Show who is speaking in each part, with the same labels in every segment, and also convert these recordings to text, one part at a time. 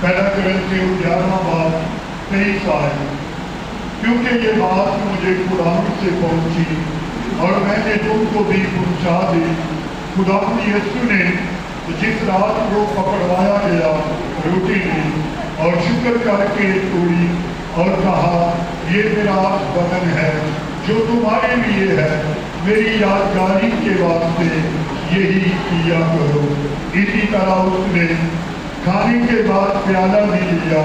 Speaker 1: पहला करंथियों 11वां बाब 23 आयत। क्योंकि ये बात मुझे खुदावंद से पहुंची और मैंने तुमको भी पहुंचा दी, खुदावंद यीशु ने जिस रात को पकड़वाया गया रोटी ली और शुक्र करके तोड़ी और कहा, ये मेरा बदन है जो तुम्हारे लिए है, मेरी यादगारी के वास्ते यही किया करो। इसी तरह उसने खाने के बाद प्याला भी लिया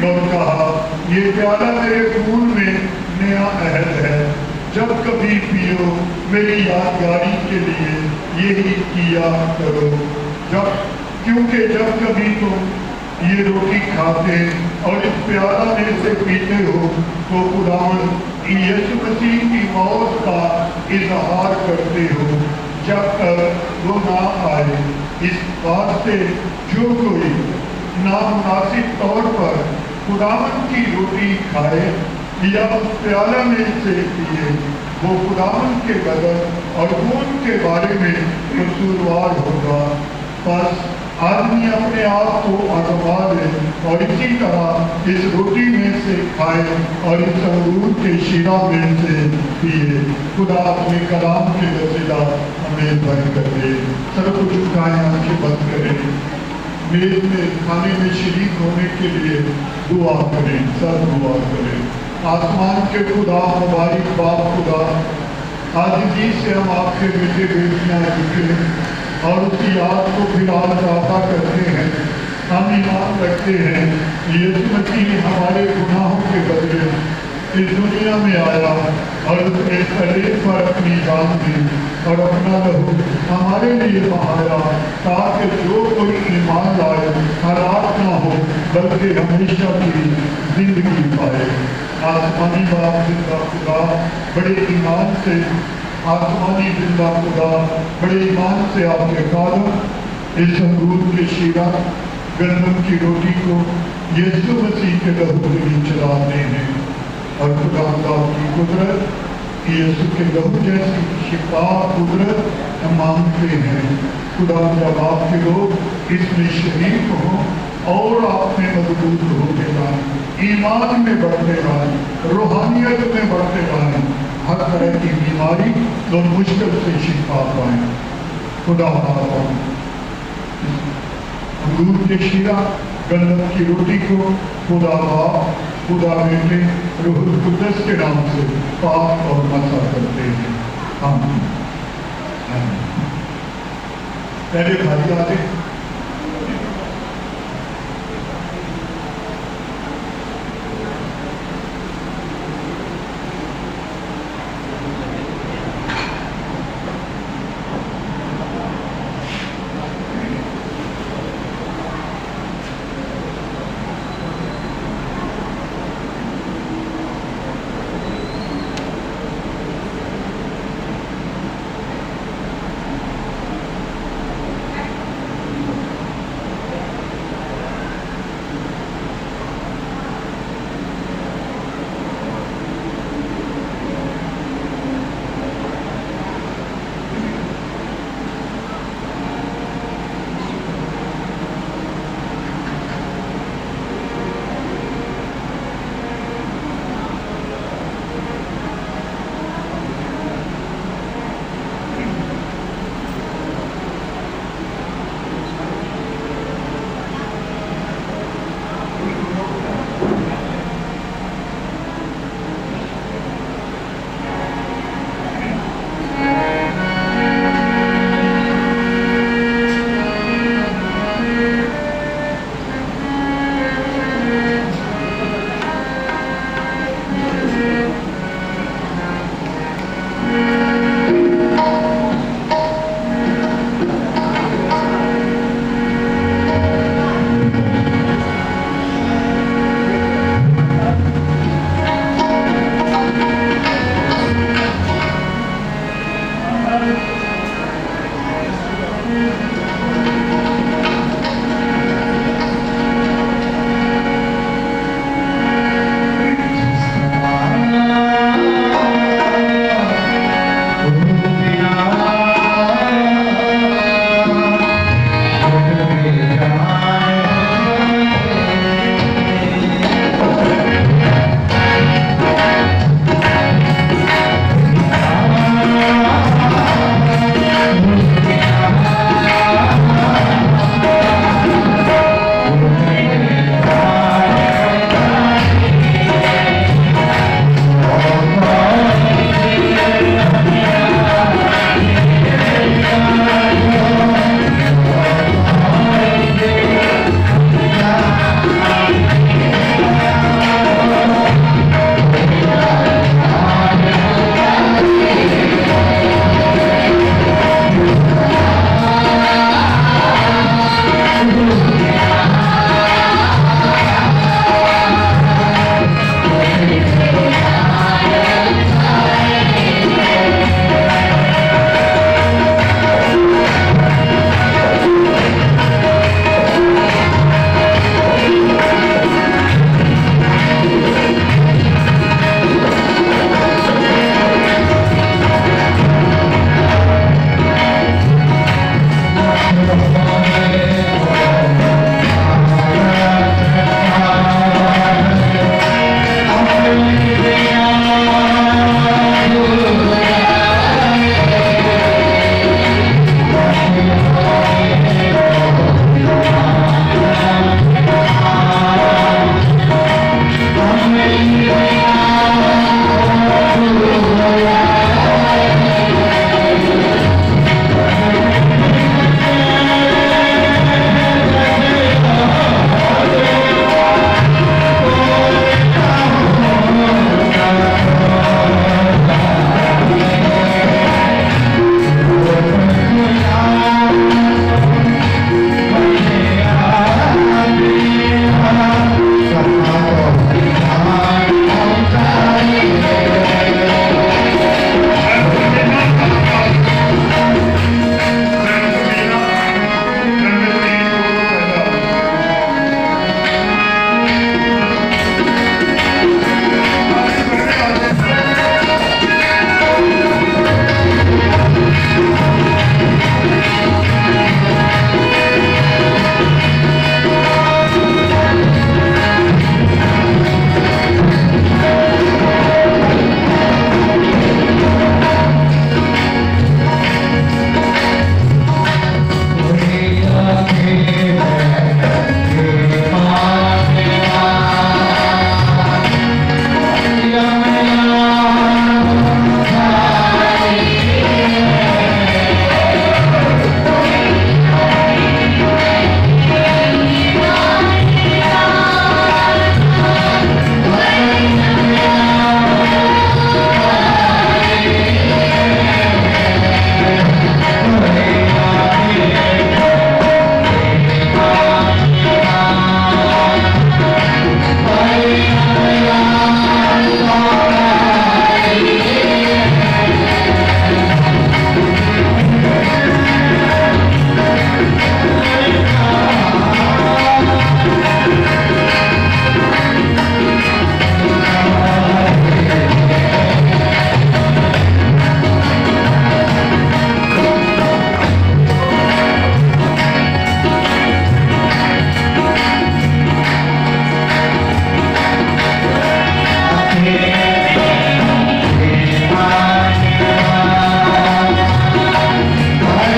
Speaker 1: और कहा, ये प्याला मेरे खून में नया अहद है, जब कभी पियो मेरी यादगारी के लिए यही किया करो। क्योंकि जब कभी तुम ये रोटी खाते और इस प्याला में से पीते हो तो खुदावंद यीशु मसीह की मौत का इजहार करते हो जब तक वो ना आए। इस बात से जो कोई नामुनासिब तौर पर खुदावंद की रोटी खाए या उस प्याला में से पिए, वो खुदावंद के बदन और खून के बारे में कसूरवार होगा। बस आदमी अपने आप को आजमा ले और इसी तरह इस रोटी में से खाए और इस अंगूर के शीरा में से पिए। खुदा अपने कलाम के वसीला हमें बंद कर दे। सब कुछ झुकाएं, आंखें बंद करें, मेज में खाने में शरीक होने के लिए दुआ करें। सब दुआ करें। आसमान के खुदा, मुबारक बाप खुदा, आज जी से हम आपके बेटे बेटियां झुके और उसकी याद को फिर आज ताज़ा करते हैं। हम ईमान रखते हैं यीशु मसीह हमारे गुनाहों के बदले इस दुनिया में आया और उसने शरीर पर अपनी जान दी और अपना लहू हमारे लिए बहाया, ताकि जो कोई ईमान लाए हलाक ना हो बल्कि हमेशा की जिंदगी पाए। आसमानी बाप जिंदा खुदा, बड़े ईमान से आसमानी जिंदा खुदा, बड़े ईमान से आपके कालम इस अंगूर के शीरा गंदम की रोटी को यीशु मसीह के लहू के लिए चलाते हैं और खुदा की कुदरत यीशु के लहू जैसी शिफा कुदरत हम मांगते हैं। खुदा जब आपके लोग इसमें शरीक हों और आप में मजबूत होते जाएं, ईमान में बढ़ते जाएं, रूहानियत में बढ़ते जाएं, हर तरह की बीमारी और मुश्किल से शिफा पाएं। खुदा अंगूर के शीरा गंदम की रोटी को खुदा बाप, खुदा बेटे, रूहुल कुद्दस के नाम से पाक और मसा करते हैं। आमीन। पहले भाई आते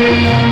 Speaker 1: Amen.